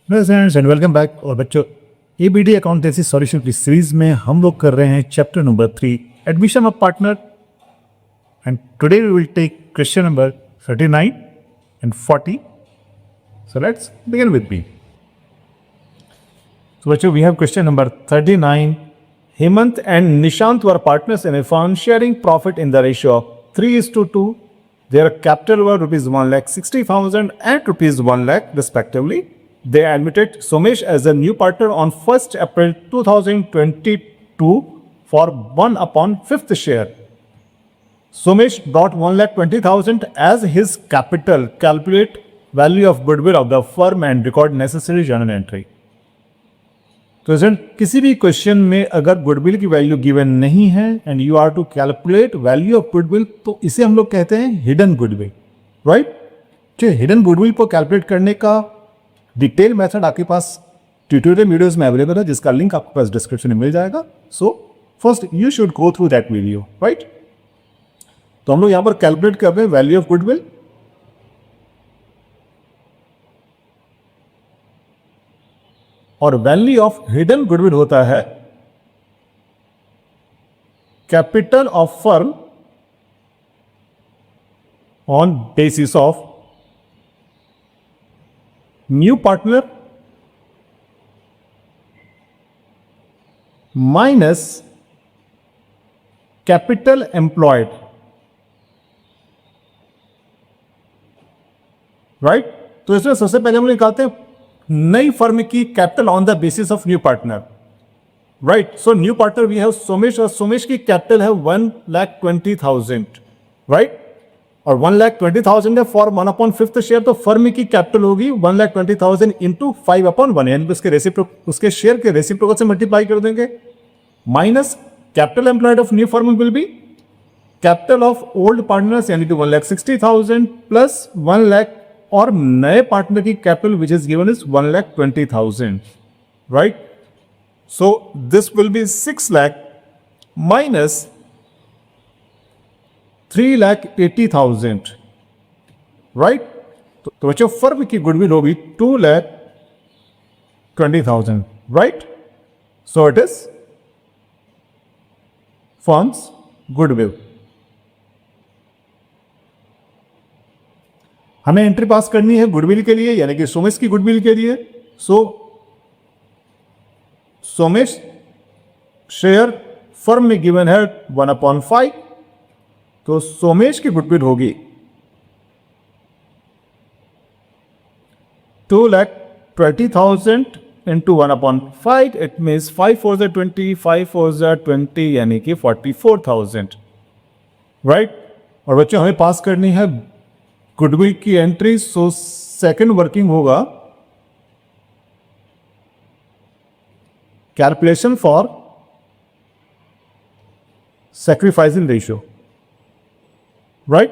Friends and welcome back. और बच्चों, ABD accountancy solution की सीरीज में हम लोग कर रहे हैं chapter number 3, admission of partner. And today we will take question number 39 and 40। So let's begin with me. So बच्चों, we have question number 39. Hemant and Nishant were partners in a firm sharing profit in the ratio of 3:2. Their capital were rupees 1,60,000 and rupees 1 lakh respectively. They admitted Somesh as a new partner on 1st April 2022 for 1/5th share. Somesh brought 1,20,000 as his capital. Calculate value of goodwill of the firm and record necessary journal entry. तो student, किसी भी question में अगर goodwill की value given नहीं है and you are to calculate value of goodwill, तो इसे हम लोग कहते हैं हिडन गुडविल, राइट। तो हिडन गुडविल को कैलकुलेट करने का डिटेल मेथड आपके पास ट्यूटोरियल वीडियोस में अवेलेबल है, जिसका लिंक आपके पास डिस्क्रिप्शन में मिल जाएगा। So first you should go through that video, right. तो हम लोग यहां पर कैलकुलेट कर रहे हैं वैल्यू ऑफ गुडविल। और वैल्यू ऑफ हिडन गुडविल होता है capital of firm on basis of new partner minus capital employed, right. तो इसमें सबसे पहले हम निकालते हैं नई फर्म की capital on the basis of new partner, right. So new partner we have Somesh, और सोमेश की कैपिटल है 1,20,000, राइट। और 1,20,000 है फॉर 1/5th शेयर, तो फर्म की कैपिटल होगी 1,20,000 इंटू 5/1, यानी उसके शेयर के रेसिप्रोकल से मल्टीप्लाई कर देंगे। Minus capital employed of new firm will B capital of old partners, यानी कि 1,60,000 प्लस 1 लाख, और नए पार्टनर की capital which is given is 1,20,000, right. So this will be 6 lakh minus 3,80,000, right. तो बच्चों, फर्म की गुडविल होगी 2,20,000, right. So it is firms goodwill. हमें एंट्री पास करनी है गुडविल के लिए, यानी कि सोमेश की गुडविल के लिए। सो सोमेश शेयर फर्म में गिवन है 1/5, तो सोमेश की गुडविल होगी 2,20,000 इंटू 1/5। इट मीन्स 5 4 20, 5 4 20, यानी कि 44,000, राइट। और बच्चों, हमें पास करनी है गुडविल की एंट्री। सो सेकंड वर्किंग होगा calculation for sacrificing ratio, right?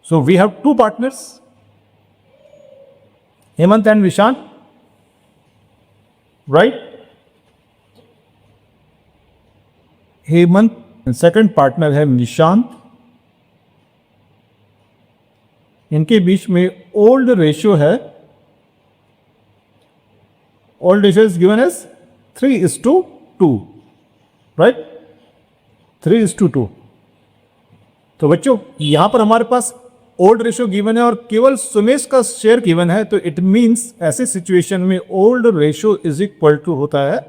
So we have two partners, Hemant and Nishant, right? Hemant, second partner है निशांत। इनके बीच में ओल्ड रेशियो है, old ratio is given as 3:2, right, 3:2। तो बच्चों, यहां पर हमारे पास ओल्ड रेशियो गिवन है और केवल सुमेश का शेयर गिवन है, तो इट मींस ऐसी सिचुएशन में old ratio is equal to होता है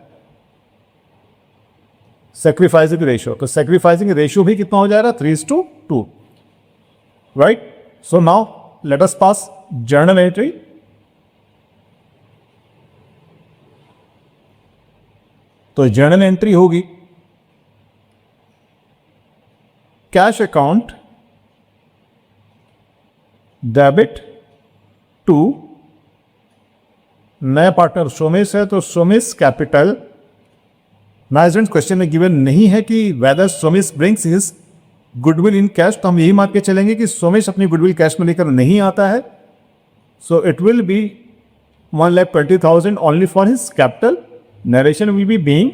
सैक्रिफाइसिंग रेशियो। तो सैक्रिफाइसिंग रेशियो भी कितना हो जाएगा? 3:2, right. So now let us pass journal entry. तो जर्नल एंट्री होगी कैश अकाउंट डेबिट टू, नया पार्टनर सोमेश है, तो सोमेश कैपिटल। नाइजेंट क्वेश्चन में गिवन नहीं है कि whether Somesh brings his goodwill in cash, तो हम यही मान के चलेंगे कि सोमेश अपनी गुडविल कैश में लेकर नहीं आता है। सो it will B 1,20,000 only for his capital. Narration will be being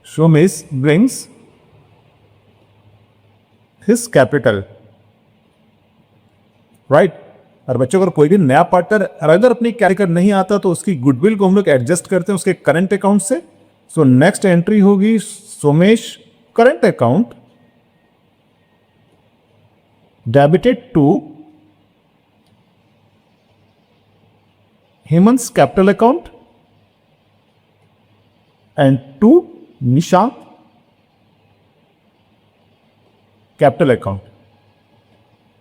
Somesh brings his capital, right? और बच्चों अगर कोई भी नया पार्टनर अगर अपनी कैरियर नहीं आता तो उसकी गुडविल को हम लोग एडजस्ट करते हैं उसके करंट अकाउंट से. सो नेक्स्ट एंट्री होगी Somesh current account debited to Hemant capital account and to Nishant capital account.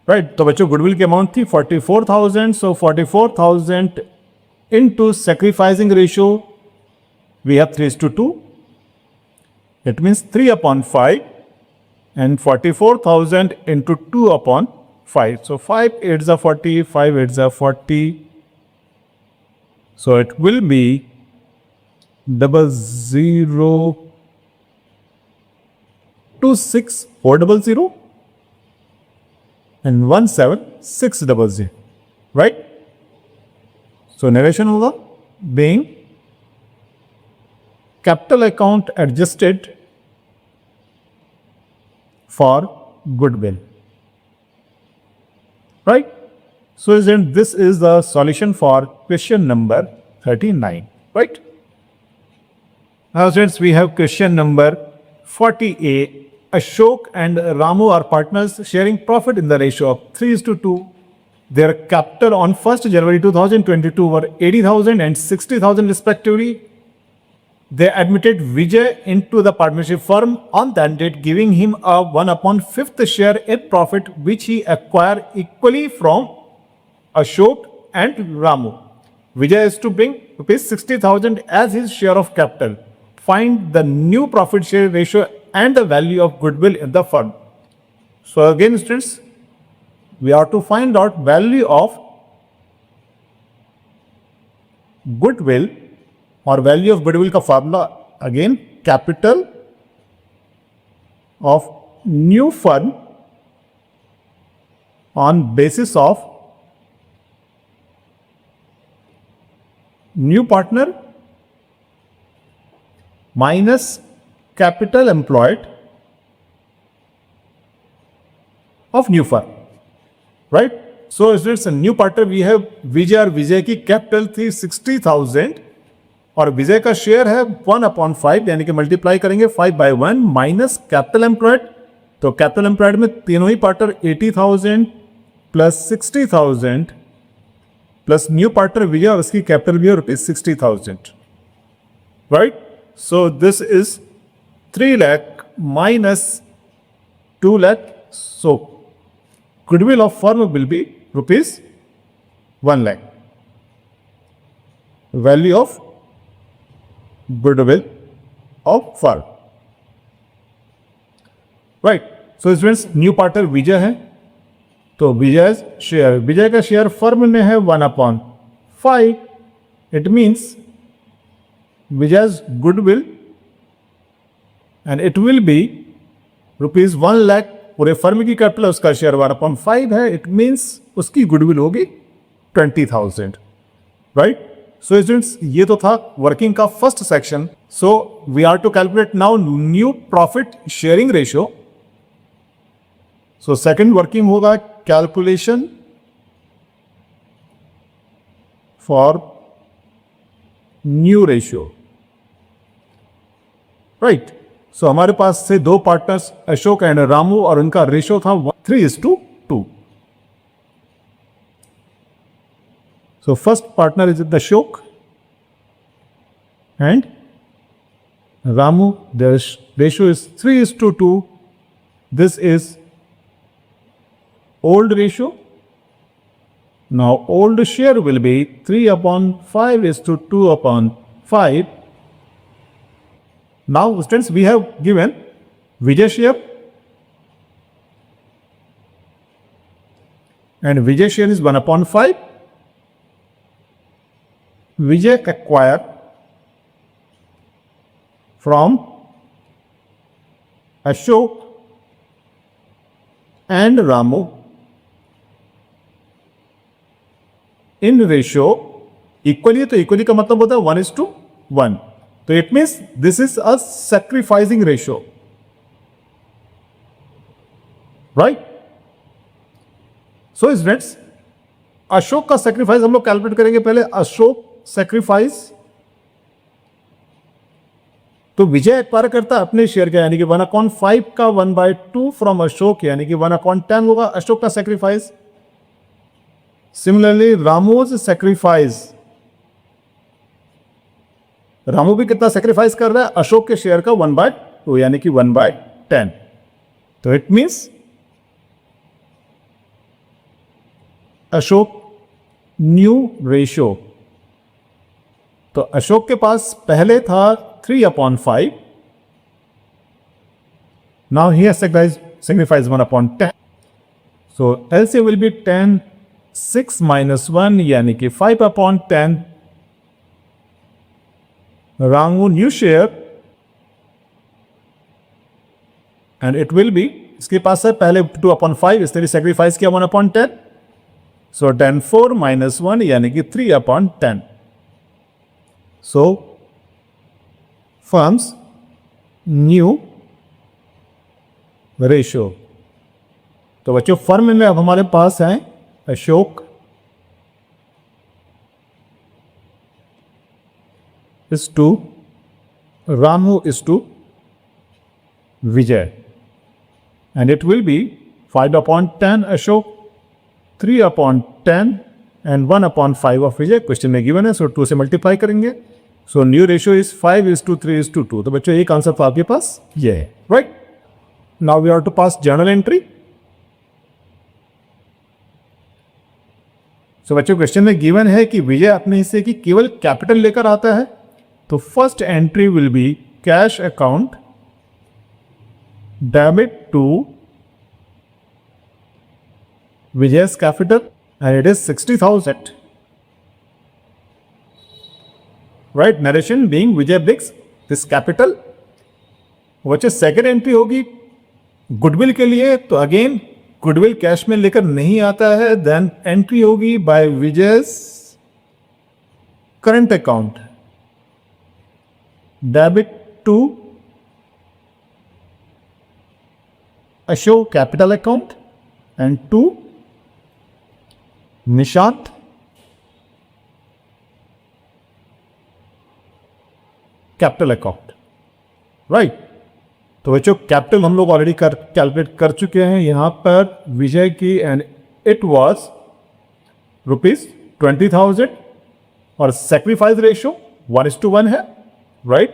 Right, तो बच्चों गुडविल की अमाउंट थी 44,000. So 44,000 into sacrificing ratio we have 3:2. It means 3/5 and 44,000 into 2/5. So 5 8s are 40, 5 8s are 40. So it will be 0026,400 and 17600. Right? So narration होगा being capital account adjusted for goodwill. Right? So this is the solution for question number 39. Right? Now students, we have question number 40A. Ashok and Ramu are partners sharing profit in the ratio of 3:2. Their capital on 1st January 2022 were 80,000 and 60,000 respectively. They admitted Vijay into the partnership firm on that date, giving him a 1/5th share in profit, which he acquired equally from Ashok and Ramu. Vijay is to bring rupees 60,000 as his share of capital. Find the new profit share ratio and the value of goodwill in the firm. So again, students, we are to find out value of goodwill और value of goodwill का formula again capital of new firm on basis of new partner minus capital employed of new firm. Right, so it's new partner we have Vijay और विजय की capital थी 60,000 और विजय का share है 1/5 यानी कि मल्टीप्लाई करेंगे 5/1 माइनस कैपिटल एम्प्लॉयड. तो कैपिटल एम्प्लॉयड में तीनों ही partner 80,000 plus 60,000 plus new partner Vijay और उसकी कैपिटल भी है ₹60,000. Right, so this is 3 lakh minus 2 lakh. So goodwill of firm will be ₹1 lakh. Value of goodwill of firm. Right. So students, new partner Vijay है तो विजय का शेयर फर्म में है 1/5. It means Vijay's goodwill and it will be ₹1 lakh. पूरे firm की capital उसका share 1/5 है. It means उसकी गुडविल होगी 20,000. राइट. सो स्टूडेंट्स, ये तो था वर्किंग का first section. So we are to calculate now new profit sharing ratio. So second working होगा calculation for new ratio. Right, so हमारे पास से दो पार्टनर्स अशोक एंड रामू और उनका रेशियो था 3:2. So first partner is the Ashok and Ramu. Their ratio is 3:2. This is old ratio. Now old share will be 3/5:2/5. Now students, we have given Vijay share and Vijay share is 1/5. Vijay acquired from Ashok and Ramu in ratio equally. तो equally का मतलब होता है 1:1. तो it means this is a sacrificing ratio. Right? So students, Ashok का sacrifice हम लोग calculate करेंगे पहले। अशोक सेक्रीफाइस, तो विजय एक्वायर करता है अपने शेयर का, यानी कि 1/5 का 1/2 फ्रॉम अशोक, यानी कि 1/10 होगा अशोक का सेक्रीफाइस। सिमिलरली रामूज सेक्रीफाइस, रामू भी कितना सेक्रीफाइस कर रहा है? अशोक के शेयर का 1/2, यानी कि 1/10। तो it means Ashok new ratio, तो अशोक के पास पहले था 3/5, now he has sacrificed 1/10, so LCM will be 10, 6 minus 1 यानी कि 5/10। Ramu new share and it will B, इसके पास है पहले 2/5, इसने भी सेक्रीफाइस किया 1/10, सो 10 4 minus 1 यानी कि 3/10। सो फर्म्स न्यू रेशियो, तो बच्चों फर्म में अब हमारे पास है Ashok is to Ramu is to Vijay, and it will be 5/10 Ashok, 3/10 and 1/5 of Vijay। Question में गिवन है, सो 2 से मल्टीप्लाई करेंगे, सो न्यू रेशियो इज 5:3:2। तो बच्चों एक आंसर तो आपके पास ये है, right. Now we are to pass journal entry. So बच्चों क्वेश्चन में गिवन है कि विजय अपने हिस्से की केवल कैपिटल लेकर आता है, तो first entry will be cash account debit to Vijay's capital and it is 60,000, right? Narration being Vijay brings this capital। बच्चे सेकेंड एंट्री होगी गुडविल के लिए, तो अगेन गुडविल कैश में लेकर नहीं आता है, देन एंट्री होगी by Vijay's current account debit to Ashok capital account and to Nishant capital account, right. तो बच्चों कैपिटल हम लोग ऑलरेडी कैलकुलेट कर चुके हैं यहां पर विजय की, एंड इट वाज ₹20,000 और सेक्रीफाइस रेशियो 1:1 है, राइट।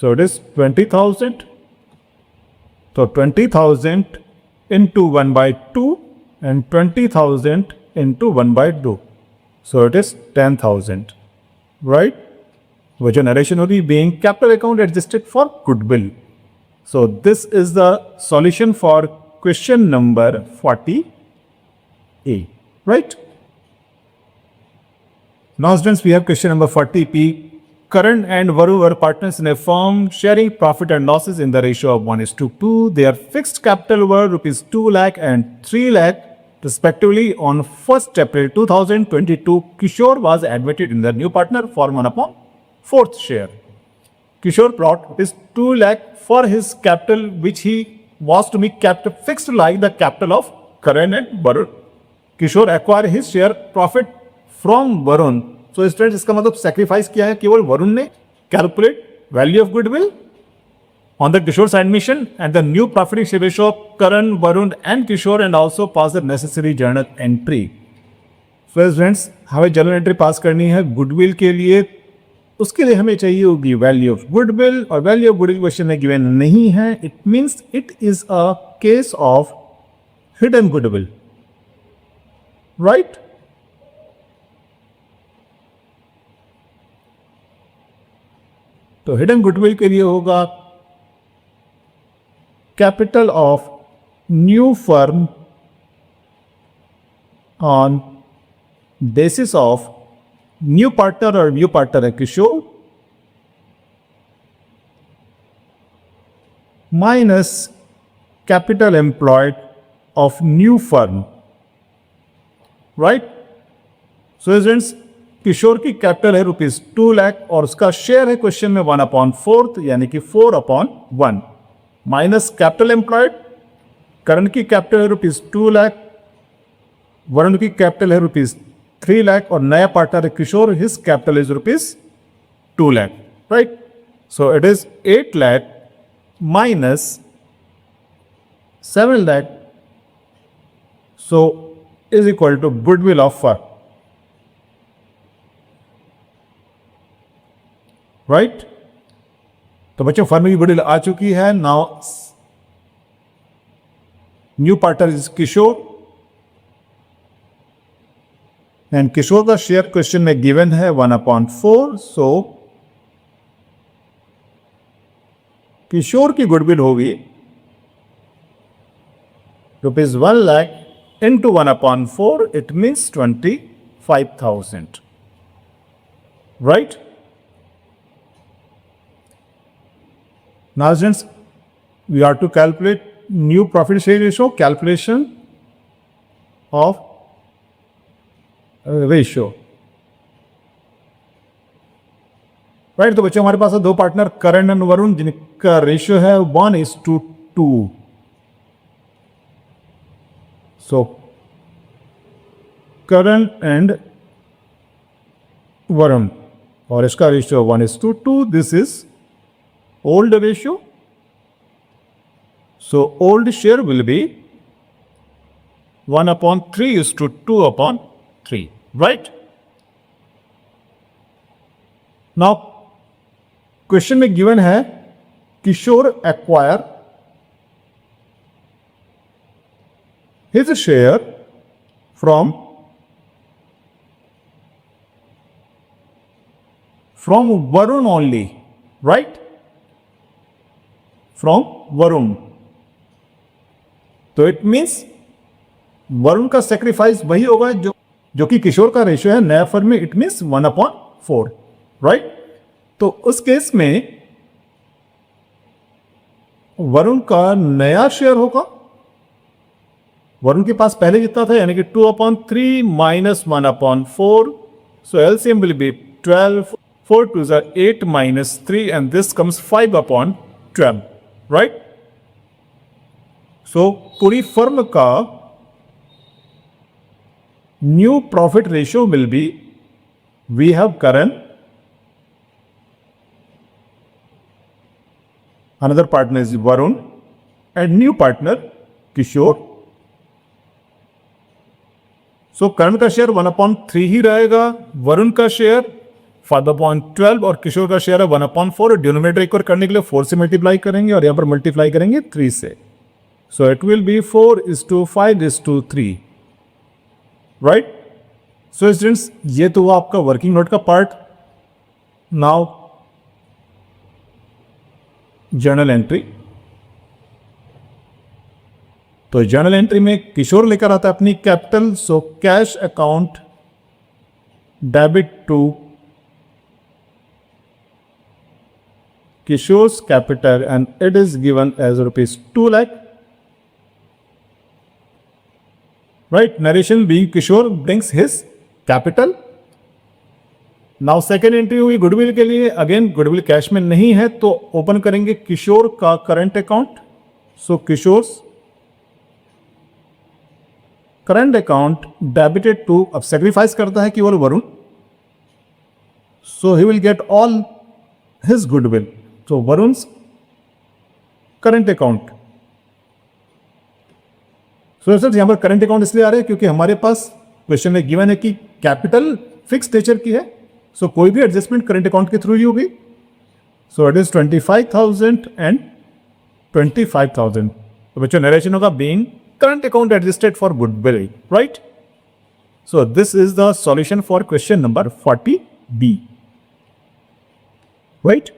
सो इट इज 20,000, तो 20,000 into 1/2 and 20,000 into 1/2, so it is 10,000, right? Which narration will be being capital account adjusted for goodwill. So this is the solution for question number 40A, right? Now students, we have question number 40P. Karan and Varun were partners in a firm sharing profit and losses in the ratio of 1:2. Their fixed capital were ₹2 lakh and 3 lakh respectively. On 1st April 2022, Kishore was admitted in the new partner for 1/4 share. Kishore brought ₹2 lakh for his capital, which he was to be kept fixed like the capital of Karan and Varun. Kishore acquired his share profit from Varun. So students इसका मतलब sacrifice किया है केवल वरुण ने। Calculate value of goodwill on the Kishore's admission and the new profiting share ratio of Karan, Varun and Kishore, and also pass the necessary journal entry. So students हमें journal entry पास करनी है goodwill के लिए, उसके लिए हमें चाहिए होगी वैल्यू ऑफ गुडविल, और वैल्यू ऑफ गुडविल क्वेश्चन में गिवन नहीं है। It means it is a case of hidden goodwill, right. तो हिडन गुडविल के लिए होगा capital of new firm on basis of new partner, और न्यू पार्टनर है Kishore, minus capital employed of new firm, right. So students Kishore की capital है ₹2 लाख और उसका शेयर है क्वेश्चन में 1/4 यानी कि 4/1, माइनस कैपिटल एम्प्लॉयड, करण की कैपिटल है ₹2 लाख वरुण की कैपिटल है ₹3 लाख और नया पार्टनर है Kishore, his capital is ₹2 lakh, right? So it is 8 lakh minus 7 lakh, so is equal to goodwill of firm, right? तो बच्चों फर्म की गुडविल आ चुकी है. Now new partner is Kishore and Kishore का शेयर क्वेश्चन में गिवन है 1/4. सो किशोर की गुडविल होगी ₹1 lakh into 1/4, it means 25,000, right? Now students, we are to calculate new profit share ratio, calculation of ratio, right? तो बच्चों हमारे पास है दो पार्टनर करण एंड वरुण जिनका रेशियो है 1:2. सो करण एंड वरुण और इसका ratio 1:2. This is old ratio. So old share will be 1/3:2/3, right? Now question में गिवन है Kishore acquire his share from Varun only, right? From Varun. तो इट मीन्स वरुण का सेक्रीफाइस वही होगा जो कि किशोर का रेशियो है नया फर्म में, इट मीन्स 1/4, राइट? तो उस केस में वरुण का नया शेयर होगा, वरुण के पास पहले जितना था यानी कि 2/3 minus 1/4. So LCM will be 12. 4 2s are 8 minus 3 and this comes 5/12, right? So पूरी फर्म का new profit ratio will be, we have Karan, another partner is Varun and new partner Kishore. So Karan का शेयर 1/3 ही रहेगा, वरुण का share 5/12 और किशोर का share है 1/4. Denominator equal करने के लिए 4 से मल्टीप्लाई करेंगे और यहां पर मल्टीप्लाई करेंगे 3 से. So it will be 4:5:3, right? So students ये तो हुआ आपका वर्किंग नोट का पार्ट. Now journal entry. तो जर्नल एंट्री में किशोर लेकर आता है अपनी capital. So cash account debit to Kishore's capital and it is given as ₹2 lakh. Right? Narration being Kishore brings his capital. Now second entry हुई goodwill के लिए. Again goodwill cash में नहीं है तो ओपन करेंगे किशोर का current account. So Kishore's current account debited to, अब सेक्रीफाइस करता है केवल Varun. So he will get all his goodwill. तो Varun's current account. So sir यहां पर करंट अकाउंट इसलिए आ रहे हैं क्योंकि हमारे पास क्वेश्चन में गिवन है कि कैपिटल फिक्स नेचर की है. सो कोई भी एडजस्टमेंट करंट अकाउंट के थ्रू ही होगी. सो इट इज 25,000 एंड 25,000. तो बच्चों नरेशन होगा being current account adjusted for goodwill, right? So this is the solution for question number 40B, right?